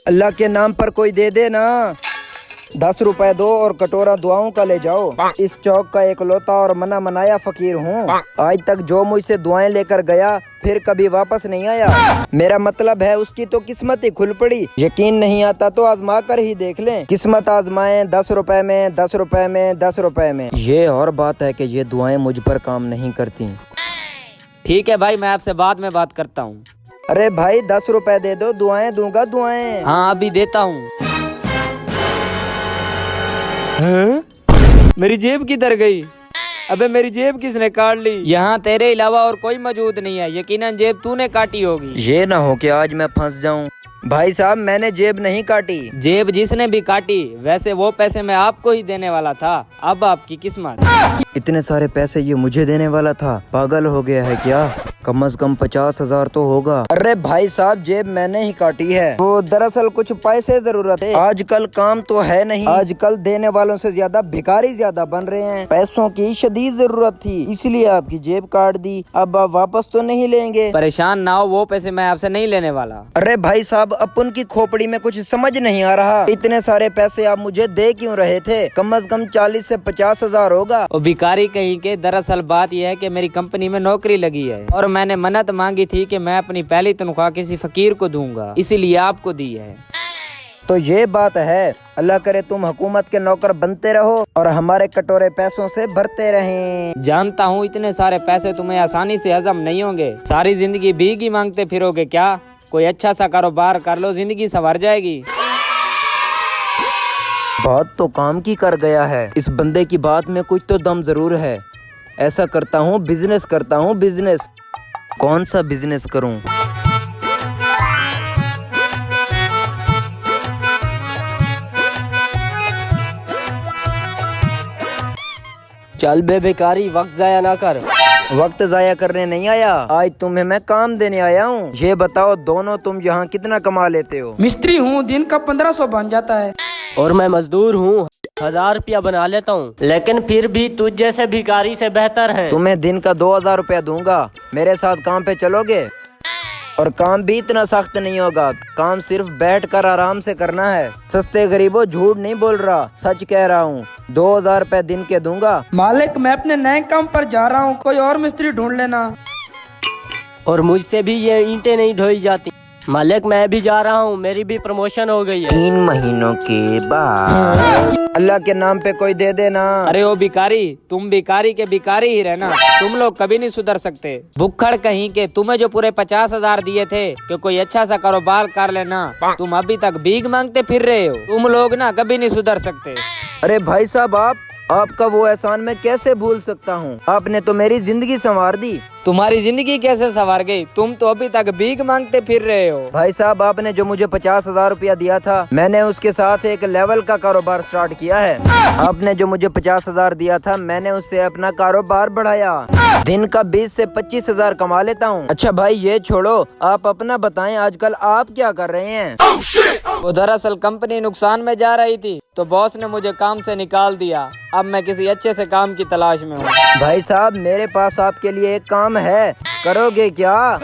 अल्लाह के नाम पर कोई दे दे ना। 10 रुपए दो और कटोरा दुआओं का ले जाओ। इस चौक का एकलौता और मना मनाया फकीर हूँ। आज तक जो मुझसे दुआएं लेकर गया फिर कभी वापस नहीं आया। मेरा मतलब है उसकी तो किस्मत ही खुल पड़ी। यकीन नहीं आता तो आजमा कर ही देख लें। किस्मत आजमाएं 10 रुपए में, 10 रुपए में, 10 रुपए में। ये और बात है कि ये दुआएं मुझ पर काम नहीं करती। ठीक है भाई, मैं आपसे बाद में बात करता हूँ। अरे भाई 10 रुपए दे दो, दुआएं दूंगा दुआएं। हाँ अभी देता हूँ। मेरी जेब किधर गई? अबे मेरी जेब किसने काट ली? यहाँ तेरे अलावा और कोई मौजूद नहीं है, यकीनन जेब तूने काटी होगी। ये ना हो कि आज मैं फंस जाऊँ। भाई साहब मैंने जेब नहीं काटी। जेब जिसने भी काटी वैसे वो पैसे मैं आपको ही देने वाला था। अब आपकी किस्मत। इतने सारे पैसे ये मुझे देने वाला था? पागल हो गया है क्या? कम से कम 50,000 तो होगा। अरे भाई साहब जेब मैंने ही काटी है। वो दरअसल कुछ पैसे जरूरत है। आजकल काम तो है नहीं। आजकल देने वालों से ज्यादा भिखारी ज्यादा बन रहे हैं। पैसों की शदीद जरूरत थी इसलिए आपकी जेब काट दी। अब आप वापस तो नहीं लेंगे? परेशान ना हो, वो पैसे मैं आपसे नहीं लेने वाला। अरे भाई साहब अपन की खोपड़ी में कुछ समझ नहीं आ रहा। इतने सारे पैसे आप मुझे दे क्यों रहे थे? कम से कम 40 से 50,000 होगा। और भिखारी कहीं के, दरअसल बात यह है कि मेरी कंपनी में नौकरी लगी है और मैंने मन्नत मांगी थी कि मैं अपनी पहली तनख्वाह किसी फकीर को दूंगा, इसीलिए आपको दी है। तो ये बात है। अल्लाह करे तुम हुकूमत के नौकर बनते रहो और हमारे कटोरे पैसों से भरते रहें। जानता हूँ इतने सारे पैसे तुम्हें आसानी से हजम नहीं होंगे। सारी जिंदगी भीख ही मांगते फिरोगे क्या? कोई अच्छा सा कारोबार कर लो, जिंदगी संवर जाएगी। बात तो काम की कर गया है। इस बंदे की बात में कुछ तो दम जरूर है। ऐसा करता हूँ बिजनेस करता हूँ बिजनेस। कौन सा बिजनेस करूँ? चल बे भिखारी, वक्त जाया ना कर। वक्त जाया करने नहीं आया, आज तुम्हें मैं काम देने आया हूँ। ये बताओ दोनों तुम यहाँ कितना कमा लेते हो? मिस्त्री हूँ, दिन का 1500 बन जाता है। और मैं मजदूर हूँ, 1000 रुपया बना लेता हूँ, लेकिन फिर भी तुझ जैसे भिखारी से बेहतर है। तुम्हें दिन का 2000 रुपया दूंगा। मेरे साथ काम पे चलोगे? और काम भी इतना सख्त नहीं होगा। काम सिर्फ बैठकर आराम से करना है। सस्ते गरीबों झूठ नहीं बोल रहा, सच कह रहा हूँ। 2000 रुपए दिन के दूंगा। मालिक मैं अपने नए काम पर जा रहा हूँ, कोई और मिस्त्री ढूंढ लेना। और मुझसे भी ये ईंटें नहीं ढोई जाती। मालिक मैं भी जा रहा हूँ, मेरी भी प्रमोशन हो गई है। 3 महीनों के बाद। अल्लाह के नाम पे कोई दे देना। अरे ओ भिखारी, तुम भिखारी के भिखारी ही रहना। तुम लोग कभी नहीं सुधर सकते। भुक्खड़ कहीं के, तुम्हें जो पूरे 50,000 दिए थे कि कोई अच्छा सा कारोबार कर लेना, तुम अभी तक भीख मांगते फिर रहे हो। तुम लोग ना कभी नहीं सुधर सकते। अरे भाई साहब आपका वो एहसान मैं कैसे भूल सकता हूँ? आपने तो मेरी जिंदगी संवार दी। तुम्हारी जिंदगी कैसे संवार गई? तुम तो अभी तक भीख मांगते फिर रहे हो। भाई साहब आपने जो मुझे 50,000 रुपया दिया था, मैंने उसके साथ एक लेवल का कारोबार स्टार्ट किया है। आपने जो मुझे 50,000 दिया था, मैंने उससे अपना कारोबार बढ़ाया। दिन का 20 से 25,000 कमा लेता हूँ। अच्छा भाई ये छोड़ो, आप अपना बताएं, आजकल आप क्या कर रहे हैं? वो दरअसल कंपनी नुकसान में जा रही थी तो बॉस ने मुझे काम से निकाल दिया। अब मैं किसी अच्छे से काम की तलाश में हूँ। भाई साहब मेरे पास आपके लिए एक काम है, करोगे क्या?